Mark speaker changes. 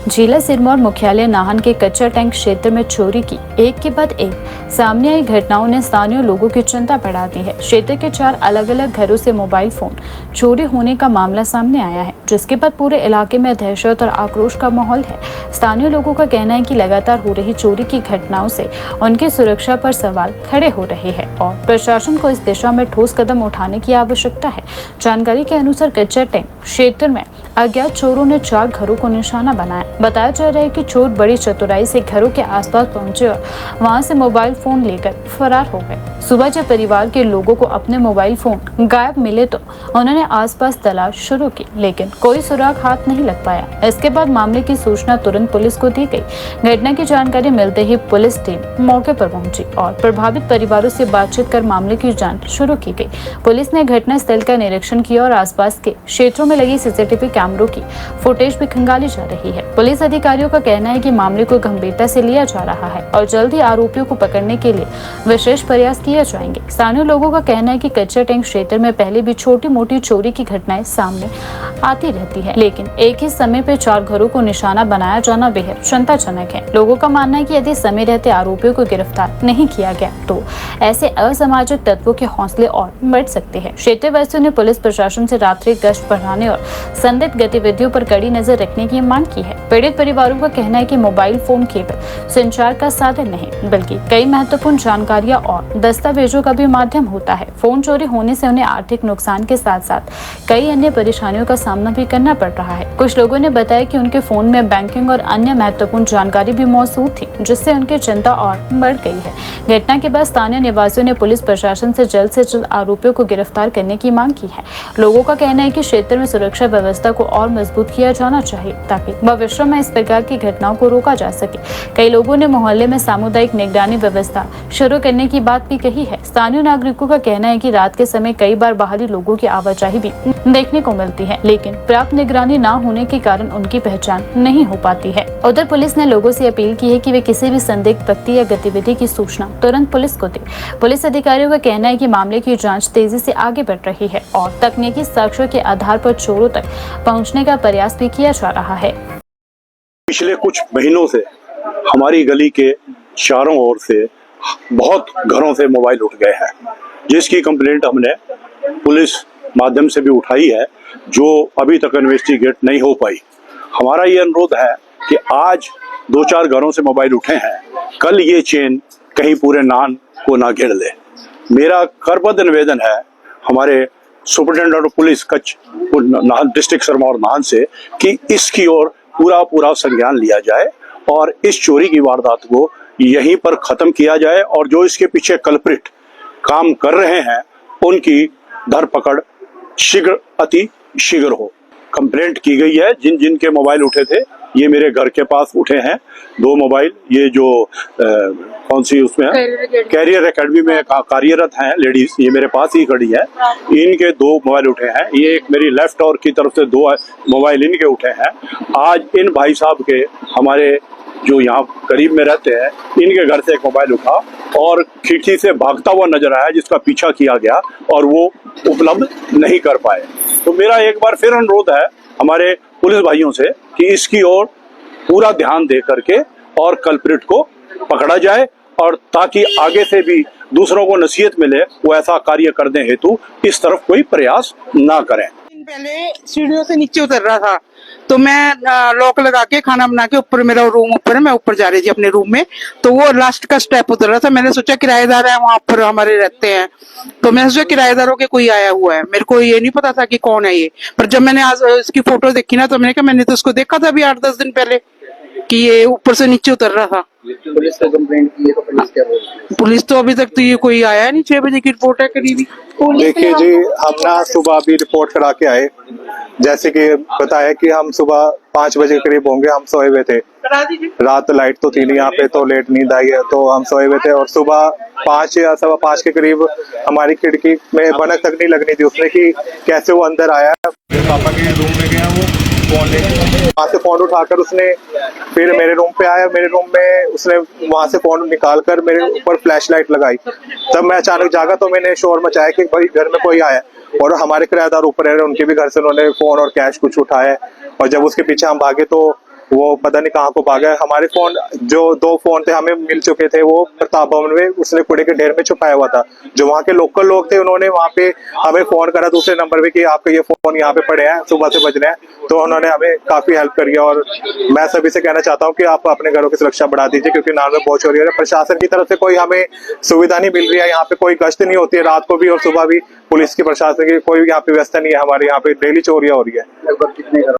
Speaker 1: जिला सिरमौर मुख्यालय नाहन के कच्चा टैंक क्षेत्र में चोरी की एक के बाद एक सामने आई घटनाओं ने स्थानीय लोगों की चिंता बढ़ा दी है। क्षेत्र के 4 अलग अलग घरों से मोबाइल फोन चोरी होने का मामला सामने आया है, जिसके बाद पूरे इलाके में दहशत और आक्रोश का माहौल है। स्थानीय लोगों का कहना है कि लगातार हो रही चोरी की घटनाओं से उनकी सुरक्षा पर सवाल खड़े हो रहे हैं और प्रशासन को इस दिशा में ठोस कदम उठाने की आवश्यकता है। जानकारी के अनुसार कच्चा टैंक क्षेत्र में अज्ञात चोरों ने 4 घरों को निशाना बनाया। बताया जा रहा है कि चोर बड़ी चतुराई से घरों के आसपास पहुंचे और वहां से मोबाइल फोन लेकर फरार हो गए। सुबह जब परिवार के लोगों को अपने मोबाइल फोन गायब मिले तो उन्होंने आसपास तलाश शुरू की, लेकिन कोई सुराग हाथ नहीं लग पाया। इसके बाद मामले की सूचना तुरंत पुलिस को दी गई। घटना की जानकारी मिलते ही पुलिस टीम मौके पर पहुंची और प्रभावित परिवारों से बातचीत कर मामले की जांच शुरू की गई। पुलिस ने घटना स्थल का निरीक्षण किया और आसपास के क्षेत्रों में लगी सीसीटीवी कैमरों की फुटेज भी खंगाली जा रही है। पुलिस अधिकारियों का कहना है कि मामले को गंभीरता से लिया जा रहा है और जल्द ही आरोपियों को पकड़ने के लिए विशेष प्रयास किए जाएंगे। स्थानीय लोगों का कहना है कि कच्चा टैंक क्षेत्र में पहले भी छोटी मोटी चोरी की घटनाएं सामने आती रहती है, लेकिन एक ही समय पे 4 घरों को निशाना बनाया जाना बेहद चिंताजनक है। लोगों का मानना है कि यदि समय रहते आरोपियों को गिरफ्तार नहीं किया गया तो ऐसे असामाजिक तत्वों के हौसले और बढ़ सकते हैं। क्षेत्रीय वासियों ने पुलिस प्रशासन से रात्रि गश्त बढ़ाने और संदिग्ध गतिविधियों पर कड़ी नजर रखने की मांग की है। पीड़ित परिवारों का कहना है कि मोबाइल फोन केवल संचार का साधन नहीं, बल्कि कई महत्वपूर्ण जानकारियां और दस्तावेजों का भी माध्यम होता है। फोन चोरी होने से उन्हें आर्थिक नुकसान के साथ साथ कई अन्य परेशानियों का सामना भी करना पड़ रहा है। कुछ लोगों ने बताया कि उनके फोन में बैंकिंग और अन्य महत्वपूर्ण जानकारी भी मौजूद थी, जिससे उनकी चिंता और बढ़ गई है। घटना के बाद स्थानीय निवासियों ने पुलिस प्रशासन से जल्द आरोपियों को गिरफ्तार करने की मांग की है। लोगों का कहना है कि क्षेत्र में सुरक्षा व्यवस्था को और मजबूत किया जाना चाहिए ताकि भविष्य में इस प्रकार की घटनाओं को रोका जा सके। कई लोगों ने मोहल्ले में सामुदायिक निगरानी व्यवस्था शुरू करने की बात भी कही है। स्थानीय नागरिकों का कहना है कि रात के समय कई बार बाहरी लोगों की आवाजाही भी देखने को मिलती है, लेकिन प्राप्त निगरानी न होने के कारण उनकी पहचान नहीं हो पाती है। उधर पुलिस ने लोगों से अपील की है कि वे किसी भी संदिग्ध व्यक्ति या गतिविधि की सूचना तुरंत पुलिस को दे। पुलिस अधिकारियों का कहना है कि मामले की जांच तेजी से आगे बढ़ रही है और तकनीकी साक्ष्यों के आधार पर चोरों तक पहुंचने का प्रयास भी किया जा रहा है।
Speaker 2: पिछले कुछ महीनों से हमारी गली के चारों ओर से बहुत घरों से मोबाइल उठ गए हैं, जिसकी कंप्लेंट हमने पुलिस माध्यम से भी उठाई है, जो अभी तक इन्वेस्टिगेट नहीं हो पाई। हमारा ये अनुरोध है कि आज 2-4 घरों से मोबाइल उठे हैं, कल ये चेन कहीं पूरे नाहन को ना घेर ले। मेरा करबद्ध निवेदन है हमारे superintendent of police Kutch Nahan district Sirmaur Nahan से कि इसकी ओर पूरा संज्ञान लिया जाए और इस चोरी की वारदात को यहीं पर खत्म किया जाए और जो इसके पीछे कल्प्रिट काम कर रहे हैं उनकी धरपकड़ अति शीघ्र हो। कंप्लेंट की गई है जिन जिन के मोबाइल उठे थे, ये मेरे घर के पास उठे हैं 2 मोबाइल। ये जो कौन सी उसमें कैरियर एकेडमी में कार्यरत हैं लेडीज, ये मेरे पास ही खड़ी है, इनके 2 मोबाइल उठे हैं। ये एक मेरी लेफ्ट और की तरफ से 2 मोबाइल इनके उठे हैं। आज इन भाई साहब के हमारे जो यहाँ करीब में रहते हैं, इनके घर से एक मोबाइल उठा और खिड़की से भागता हुआ नजर आया, जिसका पीछा किया गया और वो उपलब्ध नहीं कर पाए। तो मेरा एक बार फिर अनुरोध है हमारे पुलिस भाइयों से कि इसकी ओर पूरा ध्यान दे करके और कल्प्रिट को पकड़ा जाए और ताकि आगे से भी दूसरों को नसीहत मिले वो ऐसा कार्य करने हेतु इस तरफ कोई प्रयास ना करें।
Speaker 3: पहले सीढ़ियों से नीचे उतर रहा था तो मैं लॉक लगा के खाना बना के ऊपर, मेरा रूम ऊपर है, मैं ऊपर जा रही थी अपने रूम में, तो वो लास्ट का स्टेप उतर रहा था। मैंने सोचा किराएदार है वहां पर हमारे रहते हैं, तो मैंने सोचा किराएदारों के कोई आया हुआ है। मेरे को ये नहीं पता था कि कौन है ये, पर जब मैंने आज इसकी फोटो देखी ना तो मैंने कहा मैंने तो उसको देखा था अभी 8-10 दिन पहले कि ये ऊपर से नीचे उतर रहा था।
Speaker 4: पुलिस को कंप्लेंट की है तो पुलिस क्या बोल रही है?
Speaker 3: पुलिस तो अभी तक तो ये कोई आया नहीं। 6 बजे की रिपोर्ट है करीबी।
Speaker 5: देखिए जी, हम ना सुबह अभी रिपोर्ट करा के आए, जैसे कि बताया कि हम सुबह 5 बजे के करीब होंगे, हम सोए हुए थे। रात लाइट तो थी नहीं यहाँ पे, तो लेट नींद आई है तो हम सोए हुए थे और सुबह 5 या 5:15 के करीब हमारी खिड़की में भनक तक नहीं लगनी थी उसने कि कैसे वो अंदर आया। पापा के रूम में गया, वो फोन ले वहाँ से फोन उठाकर उसने फिर मेरे रूम पे आया। मेरे रूम में उसने वहां से फोन निकाल कर मेरे ऊपर फ्लैश लाइट लगाई। तब मैं अचानक जागा तो मैंने शोर मचाया कि भाई घर में कोई आया, और हमारे किराएदार ऊपर है, उनके भी घर से उन्होंने फोन और कैश कुछ उठाया। और जब उसके पीछे हम भागे तो वो पता नहीं कहाँ को भागा है। हमारे फोन, जो 2 फोन थे हमें मिल चुके थे, वो प्रताप भवन में उसने कूड़े के ढेर में छुपाया हुआ था। जो वहाँ के लोकल लोग थे उन्होंने वहाँ पे हमें फोन करा दूसरे नंबर पे कि आपके ये फोन यहाँ पे पड़े हैं, सुबह से बज रहे हैं। तो उन्होंने हमें काफी हेल्प करी है। और मैं सभी से कहना चाहता हूँ कि आप अपने घरों की सुरक्षा बढ़ा दीजिए, क्योंकि नाल में बहुत चोरी हो रही है। प्रशासन की तरफ से कोई हमें सुविधा नहीं मिल रही है, यहाँ पे कोई गश्त नहीं होती है, रात को भी और सुबह भी पुलिस की प्रशासन की कोई यहाँ पे व्यवस्था नहीं है। हमारे यहाँ पे डेली चोरियां हो रही है।
Speaker 4: लगभग कितने घर